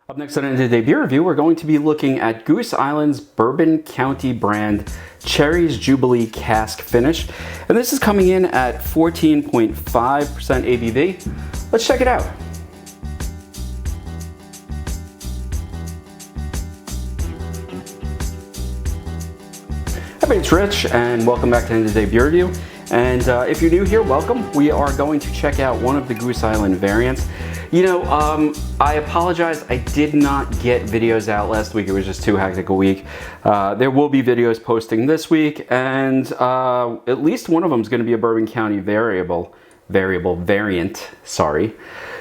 Up next on today's beer review, we're going to be looking at Goose Islands Bourbon County brand Cherries Jubilee Cask Finish. And this is coming in at 14.5% ABV. Let's check it out. Hey, it's Rich, and welcome back to today's beer review. And if you're new here, welcome. We are going to check out one of the Goose Island variants. You know, I apologize, I did not get videos out last week. It was just too hectic a week. There will be videos posting this week, and at least one of them is going to be a Bourbon County variant, sorry.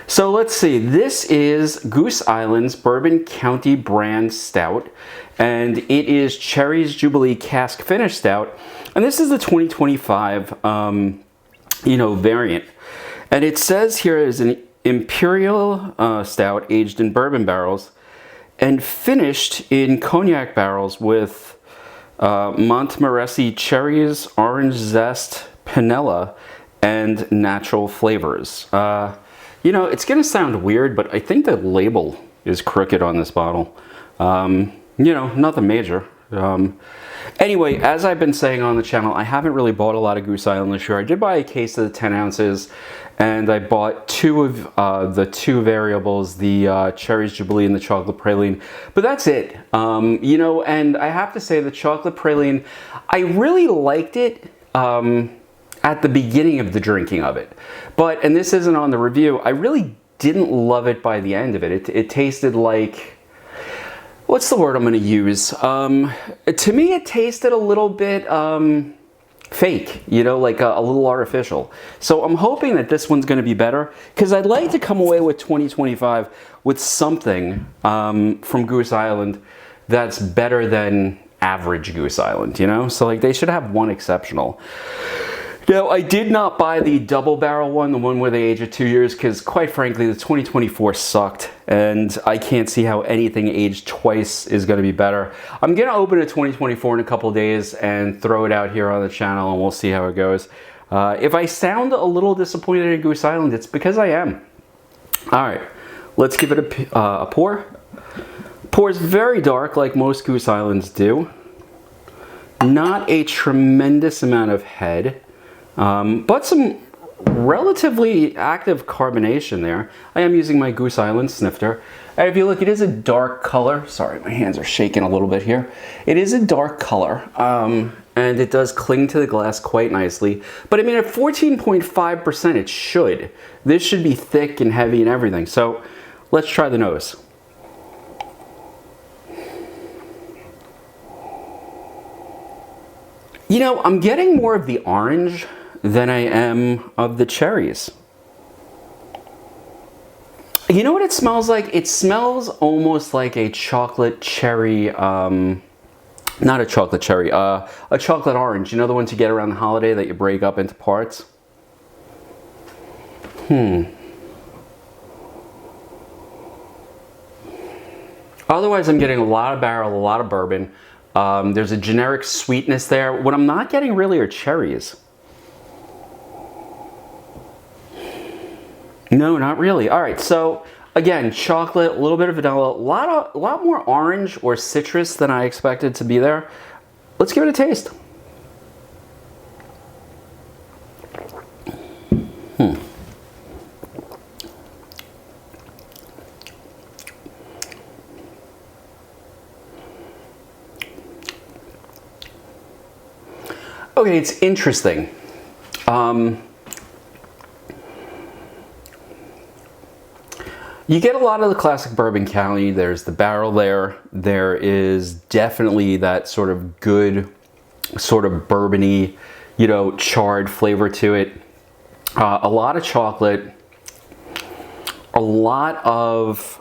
So let's see, this is Goose Islands Bourbon County brand stout, and it is Cherries Jubilee Cask Finish Stout, and this is the 2025, variant. And it says here is an imperial stout aged in bourbon barrels and finished in cognac barrels with Montmorency cherries, orange zest, panela, and natural flavors. You know, it's gonna sound weird, but I think the label is crooked on this bottle. You know, nothing major. Anyway, as I've been saying on the channel, I haven't really bought a lot of Goose Island this year. I did buy a case of the 10 ounces, and I bought two of the two variables, the Cherries Jubilee and the Chocolate Praline. But that's it. You know, and I have to say the Chocolate Praline, I really liked it at the beginning of the drinking of it. But, and this isn't on the review, I really didn't love it by the end of it. It tasted like, what's the word I'm going to use? To me, it tasted a little bit fake, you know, like a little artificial. So I'm hoping that this one's going to be better, because I'd like to come away with 2025 with something from Goose Island that's better than average Goose Island, you know? So like they should have one exceptional. Now, I did not buy the double barrel one, the one where they age at 2 years, because quite frankly, the 2024 sucked, and I can't see how anything aged twice is going to be better. I'm going to open a 2024 in a couple days and throw it out here on the channel, and we'll see how it goes. If I sound a little disappointed in Goose Island, it's because I am. All right, let's give it a pour. Pours very dark, like most Goose Islands do. Not a tremendous amount of head. But some relatively active carbonation there. I am using my Goose Island snifter. And if you look, it is a dark color. Sorry, my hands are shaking a little bit here. It is a dark color, and it does cling to the glass quite nicely. But I mean, at 14.5%, it should. This should be thick and heavy and everything. So let's try the nose. You know, I'm getting more of the orange than I am of the cherries. You know what it smells like? It smells almost like a chocolate cherry, not a chocolate cherry, a chocolate orange. You know, the ones you get around the holiday that you break up into parts? Otherwise, I'm getting a lot of barrel, a lot of bourbon. There's a generic sweetness there. What I'm not getting really are cherries. No, not really. All right, so again, chocolate, a little bit of vanilla, a lot more orange or citrus than I expected to be there. Let's give it a taste. Okay, it's interesting. You get a lot of the classic Bourbon County. There's the barrel there. There is definitely that sort of good, sort of bourbony, you know, charred flavor to it. A lot of chocolate. A lot of,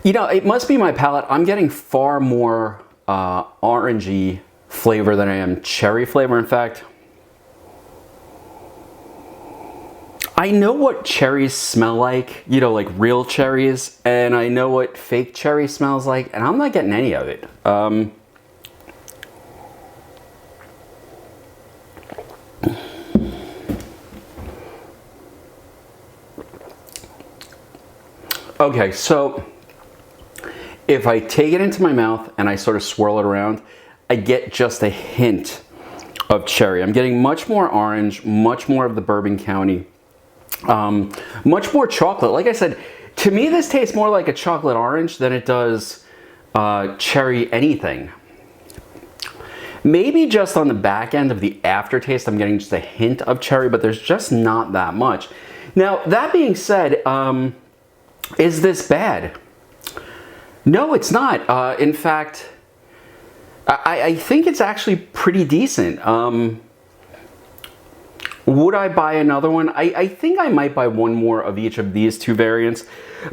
you know, it must be my palate. I'm getting far more orangey flavor than I am cherry flavor. In fact, I know what cherries smell like, you know, like real cherries, and I know what fake cherry smells like, and I'm not getting any of it. Okay, so if I take it into my mouth and I sort of swirl it around, I get just a hint of cherry. I'm getting much more orange, much more of the Bourbon County, much more chocolate. Like I said, to me this tastes more like a chocolate orange than it does cherry anything. Maybe just on the back end of the aftertaste, I'm getting just a hint of cherry, but there's just not that much. Now, that being said, is this bad? No, it's not. In fact, I think it's actually pretty decent. Would I buy another one? I think I might buy one more of each of these two variants.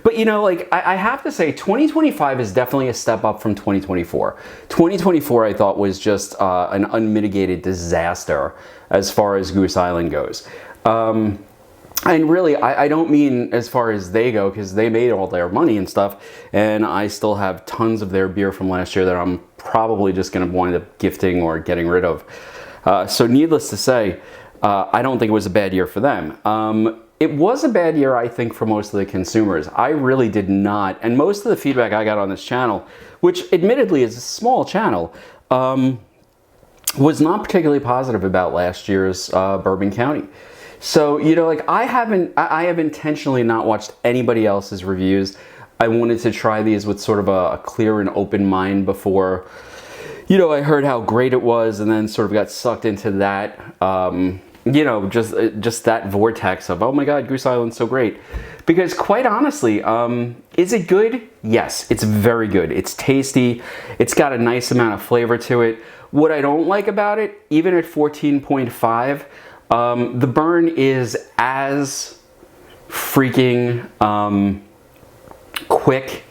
But you know, like, I have to say 2025 is definitely a step up from 2024. 2024 I thought was just an unmitigated disaster as far as Goose Island goes. And really, I don't mean as far as they go, because they made all their money and stuff, and I still have tons of their beer from last year that I'm probably just going to wind up gifting or getting rid of. So needless to say, I don't think it was a bad year for them. It was a bad year, I think, for most of the consumers. I really did not, and most of the feedback I got on this channel, which admittedly is a small channel, was not particularly positive about last year's Bourbon County. So, you know, like, I have intentionally not watched anybody else's reviews. I wanted to try these with sort of a clear and open mind before, you know, I heard how great it was and then sort of got sucked into that, you know, just that vortex of, oh my God, Goose Island's so great. Because quite honestly, is it good? Yes, it's very good. It's tasty. It's got a nice amount of flavor to it. What I don't like about it, even at 14.5, the burn is as freaking quick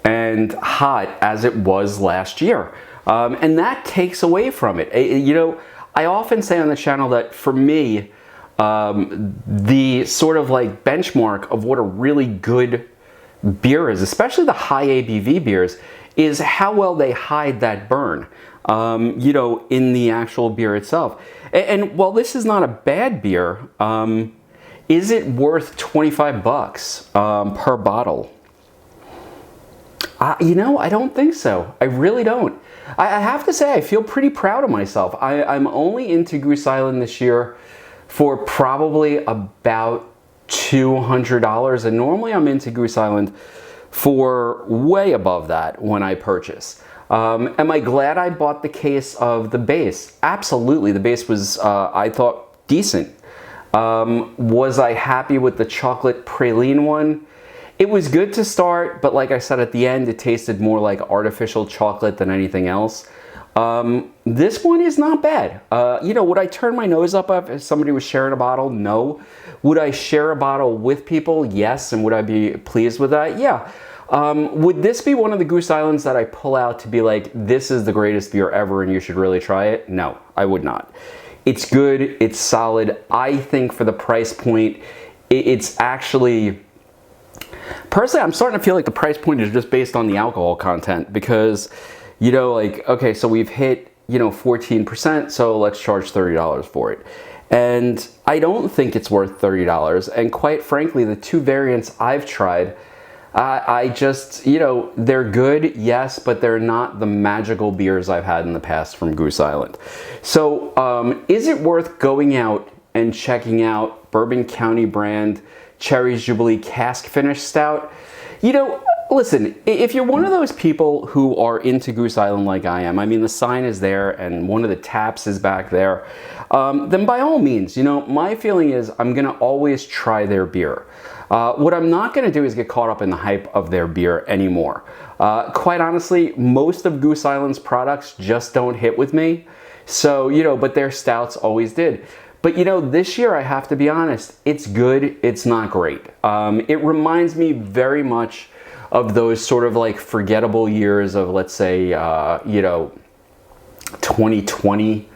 and hot as it was last year. And that takes away from it. You know, I often say on the channel that for me, the sort of like benchmark of what a really good beer is, especially the high ABV beers, is how well they hide that burn, you know, in the actual beer itself. And while this is not a bad beer, is it worth 25 bucks per bottle? You know, I don't think so. I really don't. I have to say, I feel pretty proud of myself. I'm only into Goose Island this year for probably about $200, and normally I'm into Goose Island for way above that when I purchase. Am I glad I bought the case of the base? Absolutely. The base was, I thought, decent. Was I happy with the chocolate praline one? It was good to start, but like I said, at the end, it tasted more like artificial chocolate than anything else. This one is not bad. You know, would I turn my nose up if somebody was sharing a bottle? No. Would I share a bottle with people? Yes. And would I be pleased with that? Yeah. Would this be one of the Goose Islands that I pull out to be like, this is the greatest beer ever and you should really try it? No, I would not. It's good. It's solid. I think for the price point, it's actually... Personally, I'm starting to feel like the price point is just based on the alcohol content because, you know, like, okay, so we've hit, you know, 14%, so let's charge $30 for it. And I don't think it's worth $30. And quite frankly, the two variants I've tried, I just, you know, they're good, yes, but they're not the magical beers I've had in the past from Goose Island. So is it worth going out and checking out Bourbon County brand Cherries Jubilee Cask Finish Stout? You know, listen, if you're one of those people who are into Goose Island like I am, I mean, the sign is there and one of the taps is back there, then by all means, you know, my feeling is I'm going to always try their beer. What I'm not going to do is get caught up in the hype of their beer anymore. Quite honestly, most of Goose Island's products just don't hit with me. So, you know, but their stouts always did. But you know, this year I have to be honest, it's good, it's not great. It reminds me very much of those sort of like forgettable years of, let's say, you know, 2020, you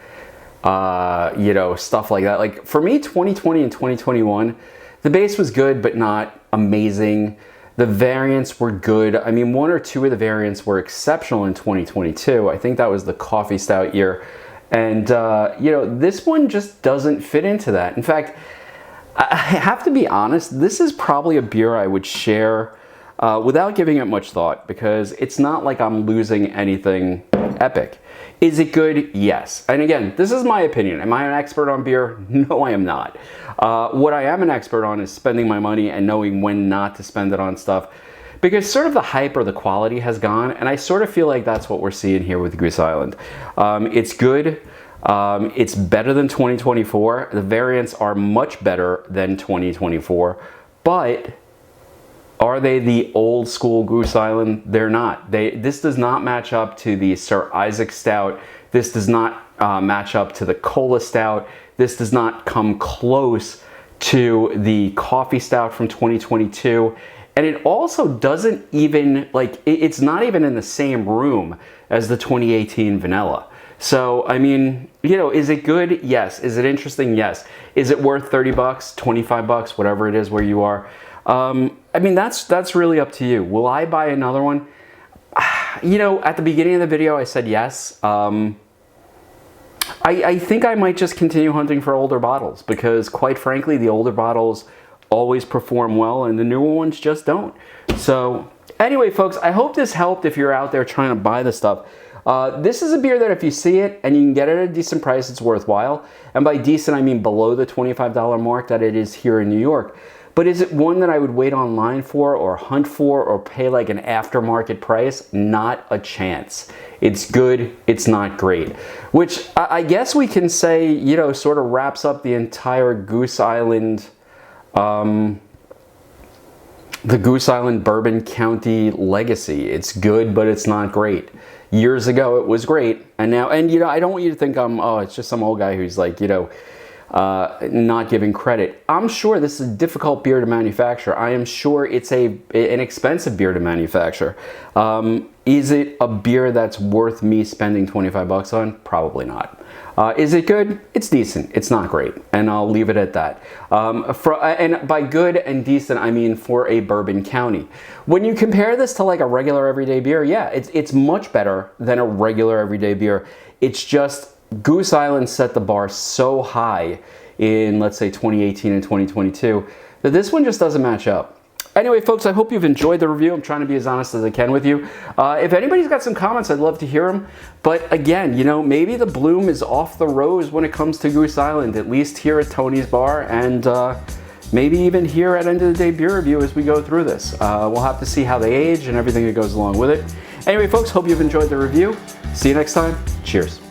know, stuff like that. Like for me, 2020 and 2021, the base was good, but not amazing. The variants were good. I mean, one or two of the variants were exceptional in 2022. I think that was the coffee stout year. And, you know, this one just doesn't fit into that. In fact, I have to be honest, this is probably a beer I would share without giving it much thought, because it's not like I'm losing anything epic. Is it good? Yes. And again, this is my opinion. Am I an expert on beer? No, I am not. What I am an expert on is spending my money and knowing when not to spend it on stuff, because sort of the hype or the quality has gone, and I sort of feel like that's what we're seeing here with Goose Island. It's good. It's better than 2024. The variants are much better than 2024, but are they the old school Goose Island? They're not. This does not match up to the Sir Isaac Stout. This does not match up to the Cola Stout. This does not come close to the Coffee Stout from 2022. And it also doesn't even, like, it's not even in the same room as the 2018 Vanilla. So, I mean, you know, is it good? Yes. Is it interesting? Yes. Is it worth 30 bucks, 25 bucks, whatever it is where you are? I mean, that's really up to you. Will I buy another one? You know, at the beginning of the video, I said yes. I think I might just continue hunting for older bottles, because quite frankly, the older bottles always perform well and the newer ones just don't. So anyway, folks, I hope this helped if you're out there trying to buy this stuff. This is a beer that if you see it and you can get it at a decent price, it's worthwhile. And by decent, I mean below the $25 mark that it is here in New York. But is it one that I would wait online for or hunt for or pay like an aftermarket price? Not a chance. It's good, it's not great. Which I guess we can say, you know, sort of wraps up the entire Goose Island, the Goose Island Bourbon County legacy. It's good, but it's not great. Years ago, it was great. And now, and you know, I don't want you to think it's just some old guy who's like, you know, not giving credit. I'm sure this is a difficult beer to manufacture. I am sure it's an expensive beer to manufacture. Is it a beer that's worth me spending 25 bucks on? Probably not. Is it good? It's decent. It's not great. And I'll leave it at that. And by good and decent, I mean for a bourbon county. When you compare this to like a regular everyday beer, yeah, it's much better than a regular everyday beer. It's just Goose Island set the bar so high in, let's say, 2018 and 2022 that this one just doesn't match up. Anyway, folks, I hope you've enjoyed the review. I'm trying to be as honest as I can with you. If anybody's got some comments, I'd love to hear them. But again, you know, maybe the bloom is off the rose when it comes to Goose Island, at least here at Tony's Bar, and maybe even here at End of the Day Beer Review as we go through this. We'll have to see how they age and everything that goes along with it. Anyway, folks, hope you've enjoyed the review. See you next time. Cheers.